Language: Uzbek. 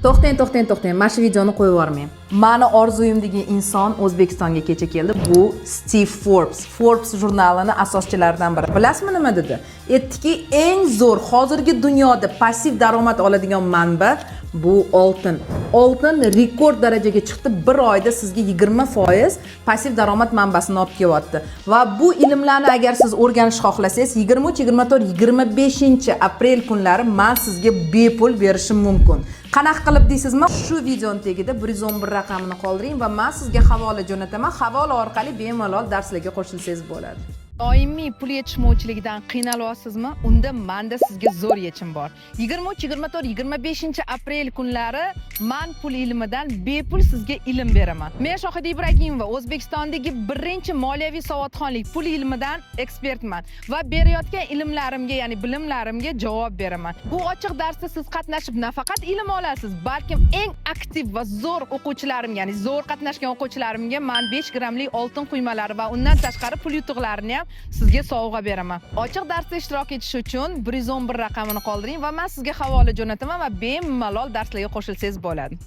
To'xtang. Mana shu videoni qo'yib yubormang. Mani orzuyim degan inson O'zbekistonga kecha keldi. Bu Steve Forbes. Forbes jurnalining asoschilaridan biri. Bilasizmi nima dedi? Aytdiki, eng zo'r hozirgi dunyoda passiv daromad oladigan manba bu oltin. Oltin rekord darajaga chiqdi. Bir oyda sizga 20% passiv daromad manbasini olib kelyapti. Va bu ilmlarni agar siz o'rganishni xohlasangiz, 23, 24, 25 aprel kunlari men sizga bepul berishim mumkin. Qanaqa qilib deysizmi? Shu videoning tagida 111 raqamini qoldiring va men sizga havola jo'nataman. Havola orqali bemalol darslarga qo'shilsangiz bo'ladi. Doimiy pul yetishmovchiligidan qiynalyapsizmi? Unda menda sizga zo'r yechim bor. 23, 24, 25 aprel kunlari men pul ilmidan bepul sizga ilm beraman. Men Shohida Ibragimova, O'zbekistondagi birinchi moliyaviy savodxonlik pul ilmidan ekspertman va berayotgan ilmlarimga, ya'ni bilimlarimga javob beraman. Bu ochiq darsda siz qatnashib nafaqat ilm olasiz, balkim eng aktiv va zo'r o'quvchilarim, ya'ni zo'r qatnashgan o'quvchilarimga men 5 grammlik oltin quymalari va undan tashqari pul yutuqlarini ham sizga sovg'a beraman. Ochiq darsda ishtirok etish uchun 111 raqamini qoldiring va men sizga havola jo'nataman va bemalol darslarga qo'shilsangiz bo'ladi.